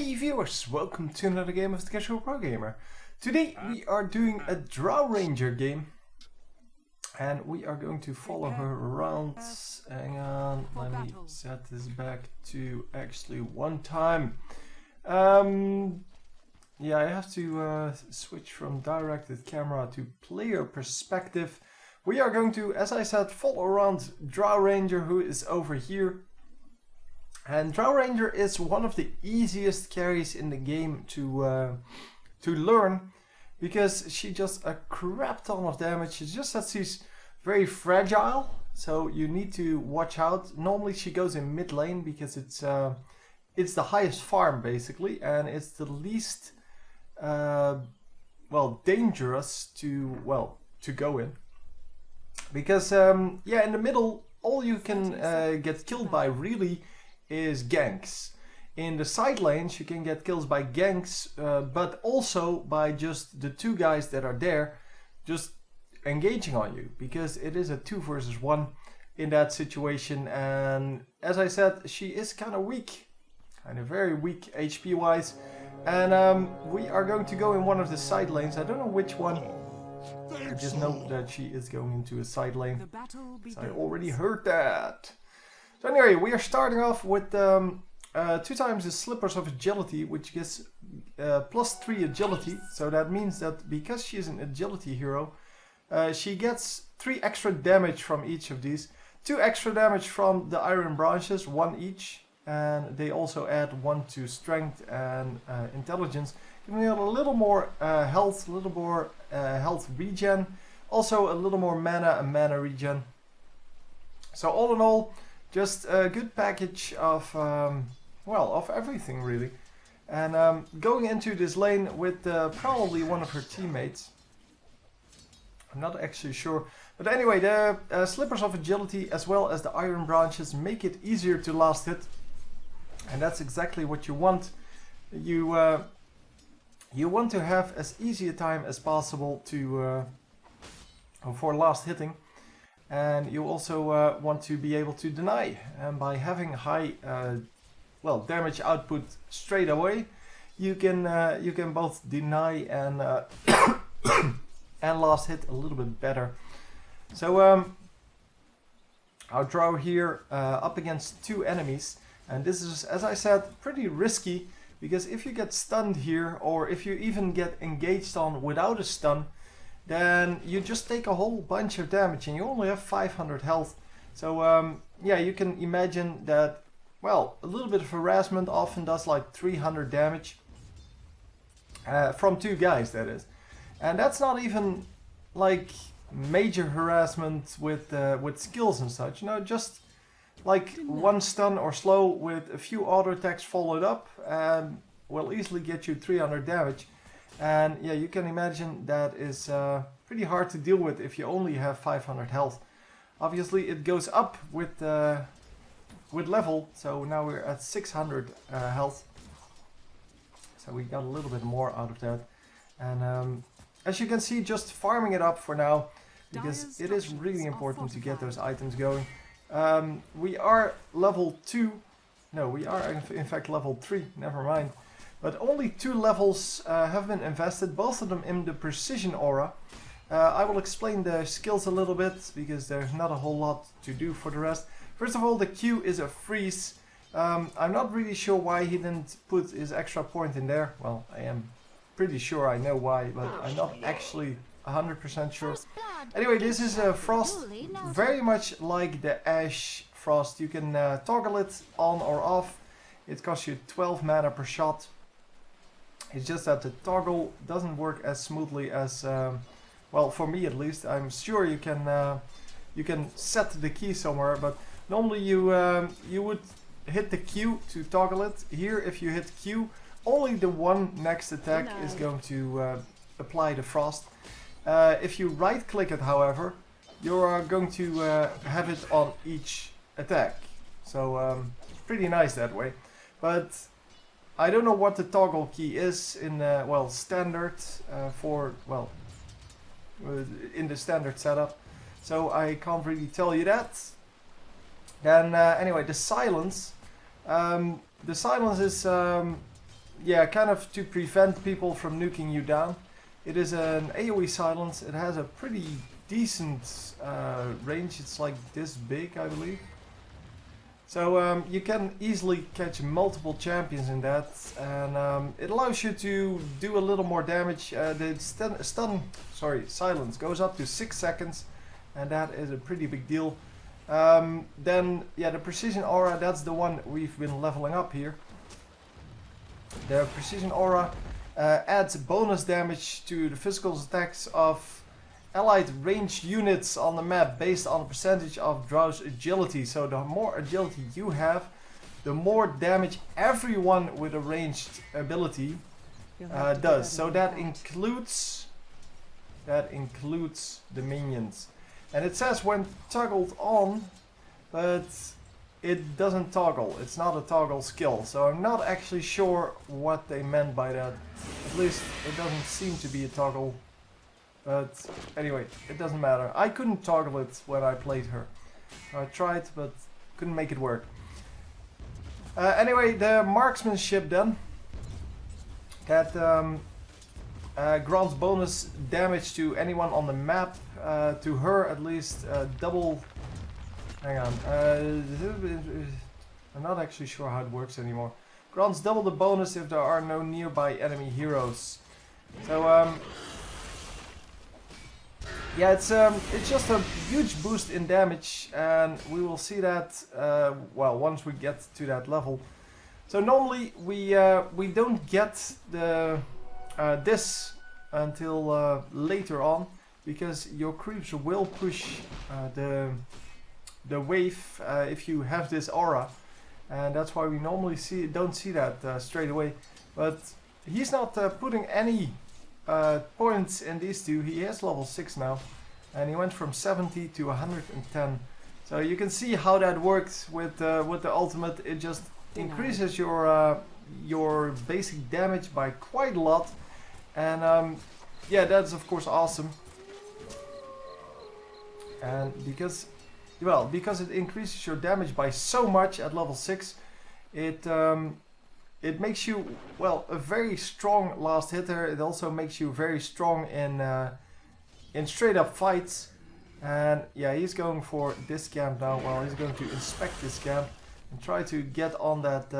Hey viewers, welcome to another game of the Casual Pro Gamer. Today we are doing a Drow Ranger game and we are going to follow her around. Hang on, let me set this back to actually one time. Yeah, I have to switch from directed camera to player perspective. We are going to, as I said, follow around Drow Ranger, who is over here. And Drow Ranger is one of the easiest carries in the game to learn, because she does a crap ton of damage. It's just that she's very fragile, so you need to watch out. Normally she goes in mid lane because it's the highest farm basically, and it's the least dangerous to go in, because yeah, in the middle all you can get killed by really is ganks. In the side lanes you can get kills by ganks, but also by just the two guys that are there just engaging on you, because it is a 2 versus 1 in that situation. And as I said, she is kind of weak, kind of very weak HP wise, and we are going to go in one of the side lanes. I don't know which one, I just know that she is going into a side lane, so I already heard that. So anyway, we are starting off with 2 times the Slippers of Agility, which gives +3 agility. So that means that because she is an agility hero, she gets 3 extra damage from each of these. 2 extra damage from the Iron Branches, 1 each. And they also add 1 to Strength and Intelligence, giving you a little more health, a little more health regen. Also a little more mana and mana regen. So all in all, just a good package of, of everything really. And going into this lane with probably one of her teammates. I'm not actually sure. But anyway, the Slippers of Agility as well as the Iron Branches make it easier to last hit. And that's exactly what you want. You want to have as easy a time as possible to for last hitting. And you also want to be able to deny, and by having high damage output straight away, you can both deny and and last hit a little bit better. So our Drow here up against 2 enemies, and this is, as I said, pretty risky, because if you get stunned here, or if you even get engaged on without a stun, then you just take a whole bunch of damage and you only have 500 health. So yeah, you can imagine that, well, a little bit of harassment often does like 300 damage from 2 guys, that is. And that's not even like major harassment with skills and such. No, just like 1 stun or slow with a few auto attacks followed up will easily get you 300 damage. And yeah, you can imagine that is pretty hard to deal with if you only have 500 health. Obviously it goes up with level, so now we're at 600 health. So we got a little bit more out of that. And as you can see, just farming it up for now, because it is really important to get those items going. We are level 2, no, we are in fact level 3, never mind. But only 2 levels have been invested, both of them in the precision aura. I will explain the skills a little bit, because there's not a whole lot to do for the rest. First of all, the Q is a freeze. I'm not really sure why he didn't put his extra point in there. Well, I am pretty sure I know why, but I'm not actually 100% sure. Anyway, this is a frost, very much like the Ash frost. You can toggle it on or off. It costs you 12 mana per shot. It's just that the toggle doesn't work as smoothly as, well, for me at least. I'm sure you can set the key somewhere, but normally you would hit the Q to toggle it. Here, if you hit Q, only the one next attack is going to apply the frost. If you right click it, however, you are going to have it on each attack. So it's pretty nice that way. But I don't know what the toggle key is in standard in the standard setup, so I can't really tell you that. Then anyway, the silence is yeah, kind of to prevent people from nuking you down. It is an AoE silence. It has a pretty decent range. It's like this big, I believe. So you can easily catch multiple champions in that, and it allows you to do a little more damage. The silence goes up to 6 seconds, and that is a pretty big deal. Then, yeah, the precision aura, that's the one we've been leveling up here. The precision aura adds bonus damage to the physical attacks of allied ranged units on the map based on the percentage of Drow's agility. So the more agility you have, the more damage everyone with a ranged ability does. So that includes the minions. And it says when toggled on, but it doesn't toggle. It's not a toggle skill. So I'm not actually sure what they meant by that. At least it doesn't seem to be a toggle. But anyway, it doesn't matter. I couldn't toggle it when I played her. I tried, but couldn't make it work. Anyway, the marksmanship then. That grants bonus damage to anyone on the map. To her at least double... Hang on. I'm not actually sure how it works anymore. Grants double the bonus if there are no nearby enemy heroes. So yeah, it's just a huge boost in damage, and we will see that well once we get to that level. So normally we don't get the this until later on, because your creeps will push the wave if you have this aura, and that's why we normally don't see that straight away. But he's not putting any points in these two. He is level 6 now, and he went from 70 to 110. So you can see how that works with the ultimate. It just increases your basic damage by quite a lot, and yeah, that's of course awesome. And because it increases your damage by so much at level 6, it makes you, well, a very strong last hitter. It also makes you very strong in straight up fights. And yeah, he's going for this camp now. Well, he's going to inspect this camp and try to get on that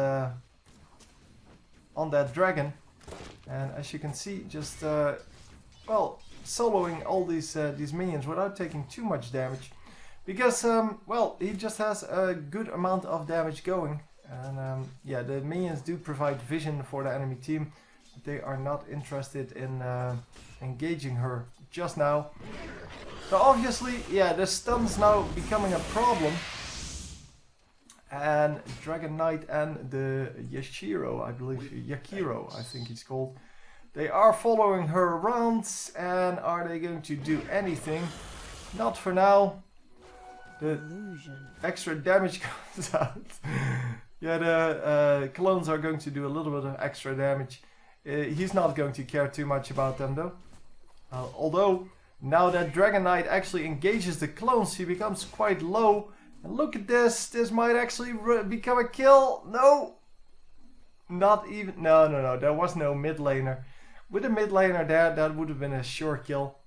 dragon. And as you can see, just well, soloing all these minions without taking too much damage, because well, he just has a good amount of damage going. And yeah, the minions do provide vision for the enemy team, but they are not interested in engaging her just now. So obviously, yeah, the stun's now becoming a problem. And Dragon Knight and the Yashiro, I believe, Yakiro, I think he's called, they are following her around, and are they going to do anything? Not for now. The extra damage comes out. Yeah, the clones are going to do a little bit of extra damage. He's not going to care too much about them though. Although, now that Dragon Knight actually engages the clones, he becomes quite low. And look at this, this might actually become a kill. No! Not even, no, there was no mid laner. With a mid laner there, that would have been a sure kill.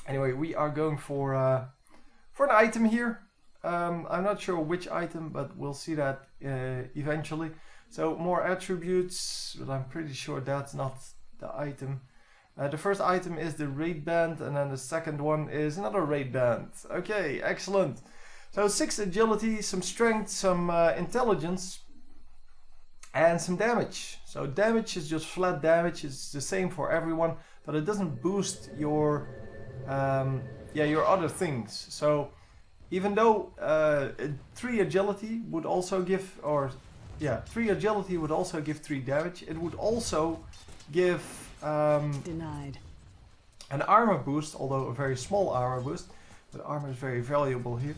Anyway, we are going for an item here. I'm not sure which item, but we'll see that eventually. So more attributes, but I'm pretty sure that's not the item. The first item is the raid band, and then the second one is another raid band. Okay, excellent. So 6 agility, some strength, some intelligence, and some damage. So damage is just flat damage. It's the same for everyone, but it doesn't boost your your other things. So even though 3 agility would also give, 3 agility would also give 3 damage, it would also give denied an armor boost, although a very small armor boost, but armor is very valuable here.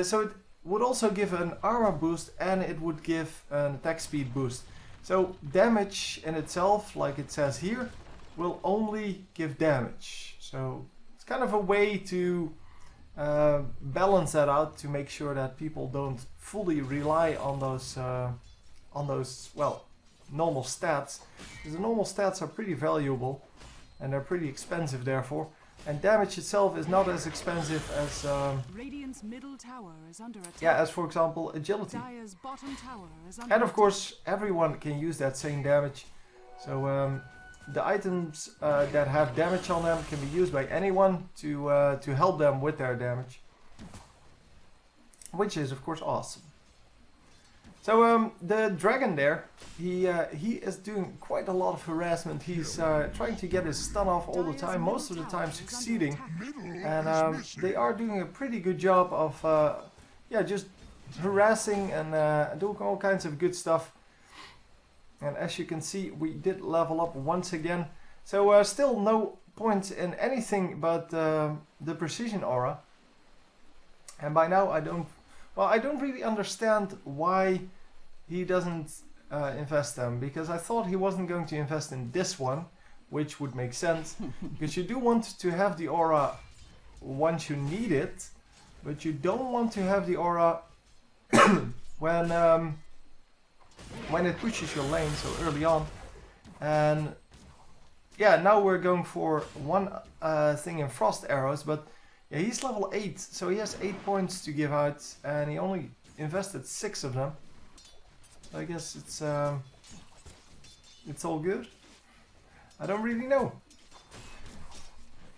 So it would also give an armor boost, and it would give an attack speed boost. So damage in itself, like it says here, will only give damage. So it's kind of a way to balance that out, to make sure that people don't fully rely on those well, normal stats. Because the normal stats are pretty valuable and they're pretty expensive therefore. And damage itself is not as expensive as Radiant's middle tower is under attack. yeah, as for example agility. Dire's bottom tower is under And of course everyone can use that same damage. So the items that have damage on them can be used by anyone to help them with their damage. Which is of course awesome. So the dragon there, he is doing quite a lot of harassment. He's trying to get his stun off all the time, most of the time succeeding. And they are doing a pretty good job of yeah, just harassing and doing all kinds of good stuff. And as you can see, we did level up once again. So still no points in anything but the precision aura. And by now I don't really understand why he doesn't invest them, because I thought he wasn't going to invest in this one, which would make sense, because you do want to have the aura once you need it, but you don't want to have the aura when it pushes your lane so early on. And yeah, now we're going for one thing in frost arrows, but yeah, he's level 8, so he has 8 points to give out, and he only invested 6 of them. I guess it's all good. I don't really know.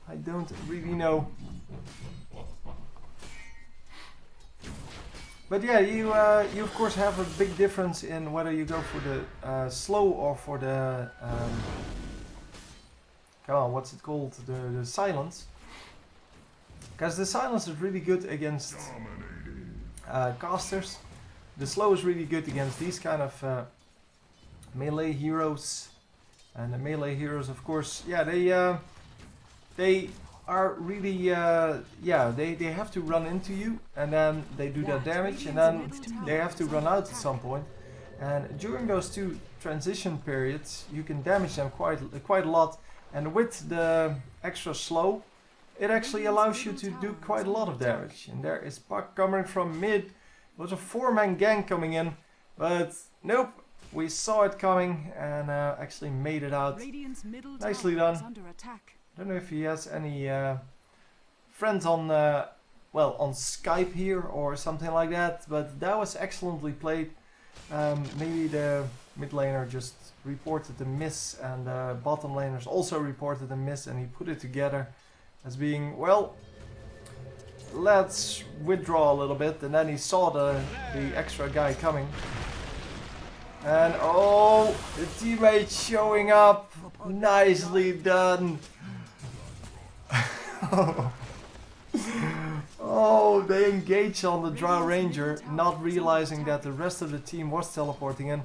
I don't really know. But yeah, you of course have a big difference in whether you go for the slow or for the come on, what's it called? The silence. Because the silence is really good against casters. The slow is really good against these kind of melee heroes. And the melee heroes, of course, yeah, they are really, yeah, they have to run into you, and then they do their damage, and then they have to run out at some point. And during those two transition periods, you can damage them quite a lot. And with the extra slow, it actually allows you to do quite a lot of damage. And there is Puck coming from mid. It was a 4-man gang coming in, but nope, we saw it coming and actually made it out. Nicely done. I don't know if he has any friends on, well, on Skype here or something like that, but that was excellently played. Maybe the mid laner just reported the miss, and the bottom laners also reported the miss, and he put it together as being, well, let's withdraw a little bit. And then he saw the extra guy coming, and oh, the teammate showing up. Nicely done. Oh, they engaged on the Drow Ranger, not realizing that the rest of the team was teleporting in.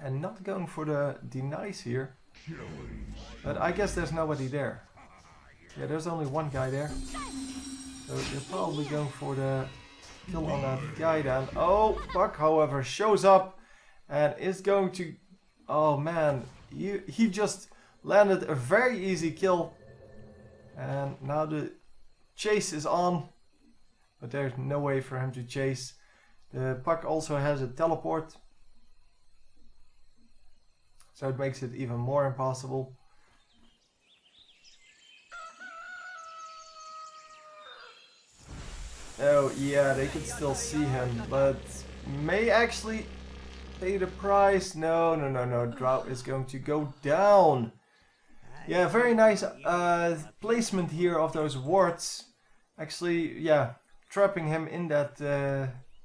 And not going for the denies here. But I guess there's nobody there. Yeah, there's only one guy there. So they're probably going for the kill on that guy then. Oh, Puck, however, shows up and is going to... Oh man, he just landed a very easy kill. And now the chase is on. But there's no way for him to chase. The Puck also has a teleport. So it makes it even more impossible. Oh yeah, they can still see him, but may actually pay the price. No, Drow is going to go down. Yeah, very nice placement here of those wards. Actually, yeah, trapping him in that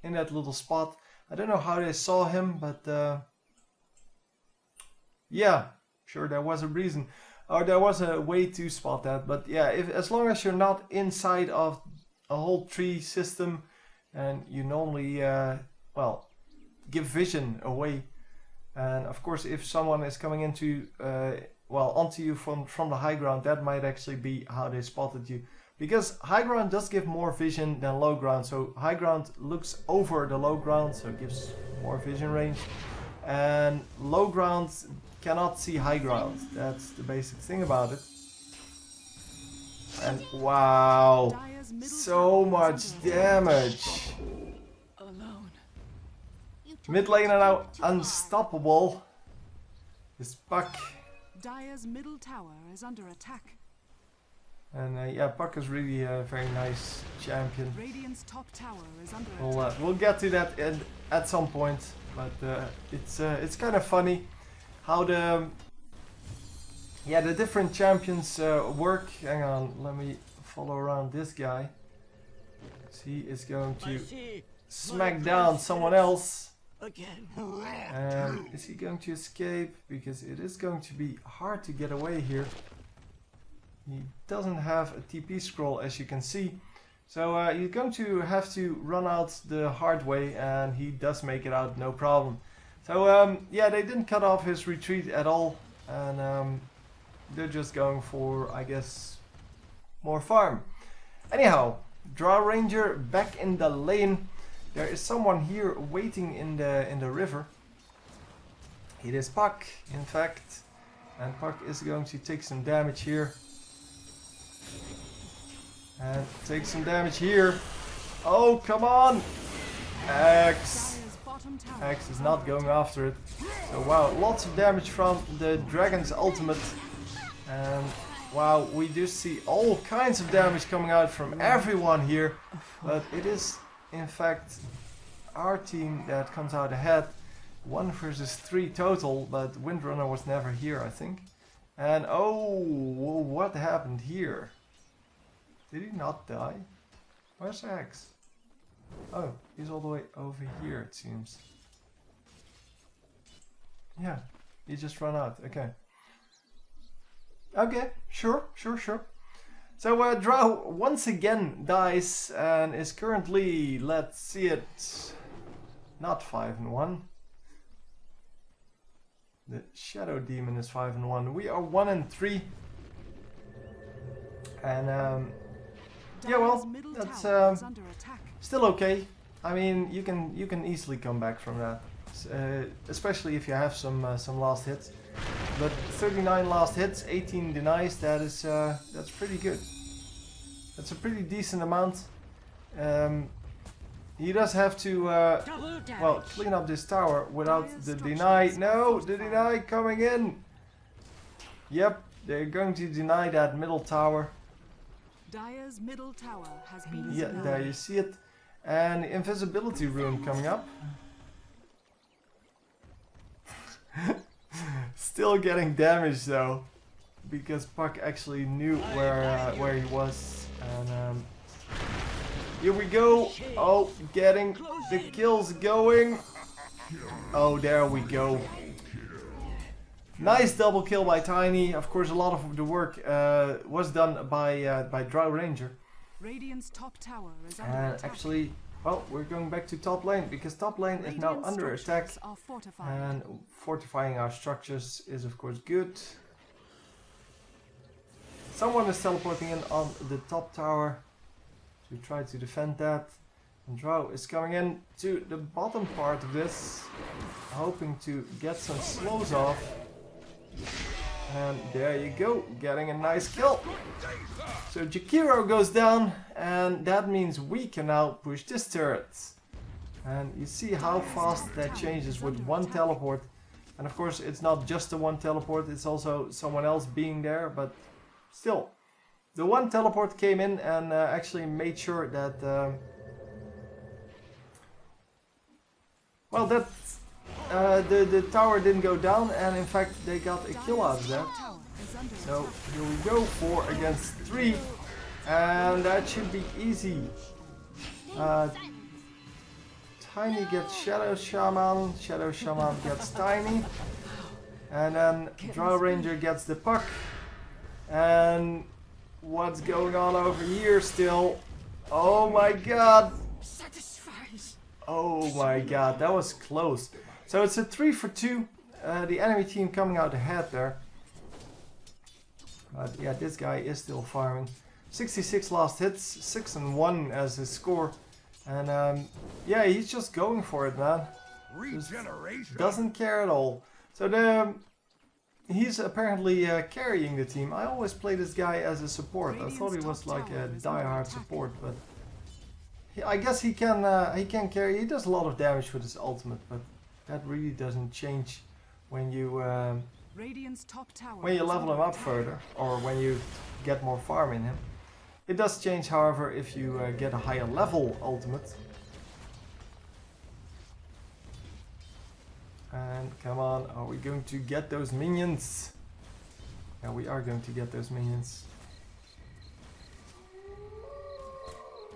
little spot. I don't know how they saw him, but yeah, sure, there was a reason, or there was a way to spot that. But yeah, as long as you're not inside of a whole tree system, and you normally well, give vision away. And of course, if someone is coming into well, onto you from the high ground, that might actually be how they spotted you. Because high ground does give more vision than low ground. So high ground looks over the low ground, so it gives more vision range. And low ground cannot see high ground. That's the basic thing about it. And wow, so much damage. Mid lane are now unstoppable. This Puck. Dire's middle tower is under attack. And yeah, Puck is really a very nice champion. Radiant's top tower is under attack. We'll get to that at some point, but it's kind of funny how the different champions work. Hang on, let me follow around this guy. He is going to smack down someone else. And is he going to escape? Because it is going to be hard to get away here. He doesn't have a TP scroll, as you can see. So he's going to have to run out the hard way, and he does make it out no problem. So yeah, they didn't cut off his retreat at all, and they're just going for, I guess, more farm. Anyhow, Drow Ranger back in the lane. There is someone here waiting in the river. It is Puck, in fact, and Puck is going to take some damage here. And take some damage here. Oh, come on! X is not going after it. So wow, lots of damage from the dragon's ultimate. And wow, we do see all kinds of damage coming out from everyone here. But it is, in fact, our team that comes out ahead. 1 versus 3 total, but Windrunner was never here, I think. And oh, what happened here? Did he not die? Where's X? Oh, he's all the way over here, it seems. Yeah, he just ran out. Okay. Okay, sure. So Drow once again dies and is currently, let's see it, not 5-1. The Shadow Demon is 5-1. We are 1-3. And yeah, well, that's still okay. I mean, you can easily come back from that, especially if you have some last hits. But 39 last hits, 18 denies. That's pretty good. That's a pretty decent amount. He does have to well, clean up this tower without the deny. No, the deny coming in. Yep, they're going to deny that middle tower. Dire's middle tower has been there you see it. And the invisibility rune coming up. Still getting damage though, because Puck actually knew where he was. And here we go. Oh, getting the kills going. Oh, there we go. Nice double kill by Tiny. Of course, a lot of the work was done by Drow Ranger. Radiant's top tower is under attack. Actually, well, we're going back to top lane because top lane is now under attack, and fortifying our structures is of course good. Someone is teleporting in on the top tower to try to defend that. And Drow is coming in to the bottom part of this, hoping to get some slows off. And there you go, getting a nice kill. So Jakiro goes down, and that means we can now push this turret. And you see how fast that changes with one teleport. And of course it's not just the one teleport, it's also someone else being there, but still. The one teleport came in and actually made sure that well, that the tower didn't go down, and in fact they got a kill out of that. So here we go, 4 against 3, and that should be easy. Tiny gets Shadow Shaman gets Tiny, and then Drow Ranger gets the Puck. And what's going on over here still? Oh my god! Oh my god, that was close. So it's a 3 for 2. The enemy team coming out ahead there. But yeah, this guy is still farming. 66 last hits, 6-1 as his score. And yeah, he's just going for it, man. Just doesn't care at all. So he's apparently carrying the team. I always play this guy as a support. I thought he was like a die-hard support, but I guess he can carry. He does a lot of damage with his ultimate, but that really doesn't change when you Radiant's top tower when you is level him under up further, or when you get more farm in him. It does change, however, if you get a higher level ultimate. And come on, are we going to get those minions? Yeah, we are going to get those minions.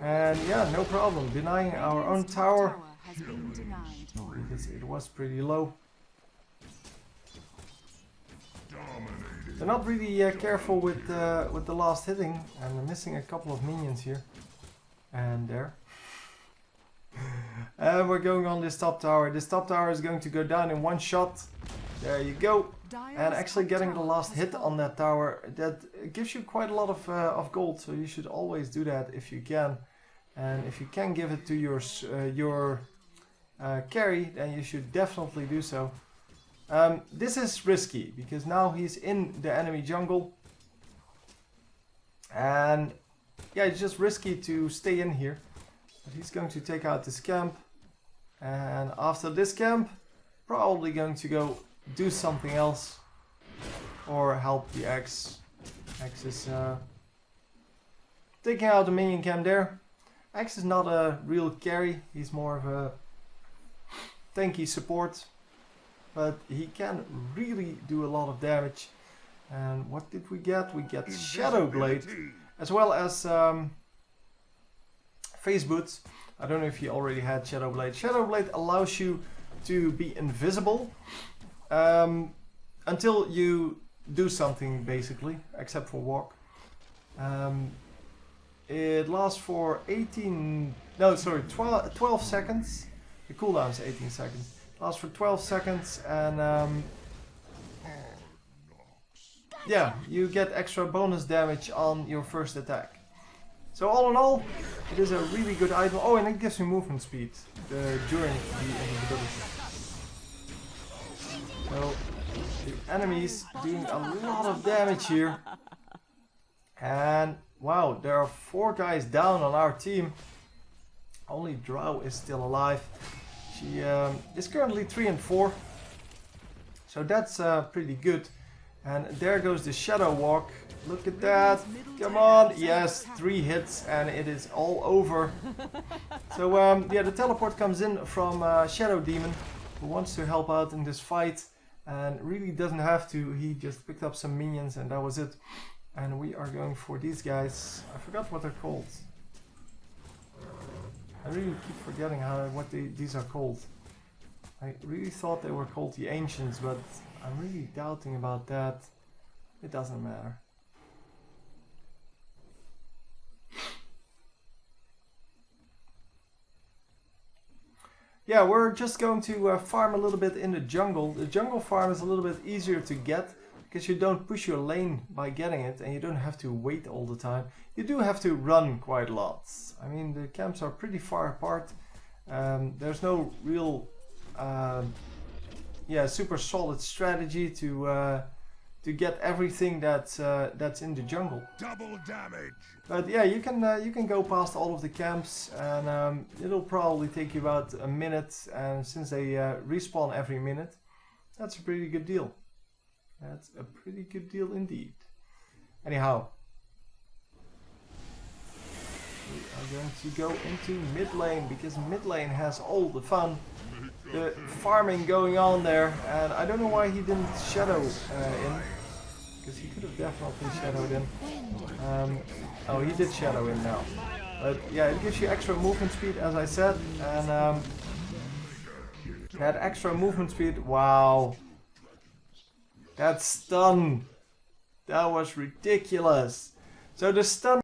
And yeah, no problem, denying our own Radiant's top tower has been denied. because it was pretty low. They're not really careful with the last hitting, and they're missing a couple of minions here and there. And we're going on this top tower. This top tower is going to go down in one shot. There you go. And actually getting the last hit on that tower, that gives you quite a lot of gold. So you should always do that if you can. And if you can give it to your carry, then you should definitely do so. This is risky because now he's in the enemy jungle. And yeah, it's just risky to stay in here. But he's going to take out this camp. And after this camp, probably going to go do something else. Or help the X. X is taking out the minion camp there. X is not a real carry. He's more of a tanky support. But he can really do a lot of damage. And what did we get? We get Shadow Blade. As well as Face Boots. I don't know if you already had Shadow Blade. Shadow Blade allows you to be invisible until you do something, basically, except for walk. It lasts for 12 seconds. The cooldown is 18 seconds. It lasts for 12 seconds, and yeah, you get extra bonus damage on your first attack. So all in all, it is a really good item. Oh, and it gives you movement speed during the invisibility. So the enemies doing a lot of damage here. And wow, there are 4 guys down on our team. Only Drow is still alive. She is currently 3 and 4. So that's pretty good. And there goes the Shadow Walk. Look at that. Come on. Yes, 3 hits and it is all over. So yeah, the teleport comes in from Shadow Demon, who wants to help out in this fight. And really doesn't have to. He just picked up some minions and that was it. And we are going for these guys. I forgot what they're called. I really keep forgetting what these are called. I really thought they were called the Ancients, but I'm really doubting about that. It doesn't matter. Yeah, we're just going to farm a little bit in the jungle. The jungle farm is a little bit easier to get because you don't push your lane by getting it and you don't have to wait all the time. You do have to run quite a lot. I mean, the camps are pretty far apart. There's no real super solid strategy to get everything that's in the jungle. Double damage. But yeah, you can go past all of the camps, and it'll probably take you about a minute. And since they respawn every minute, that's a pretty good deal. That's a pretty good deal indeed. Anyhow, we are going to go into mid lane because mid lane has all the fun. The farming going on there, and I don't know why he didn't shadow in, because he could have definitely shadowed in. Oh, he did shadow in now. But yeah, it gives you extra movement speed, as I said, and that extra movement speed, wow. That stun, that was ridiculous. So the stun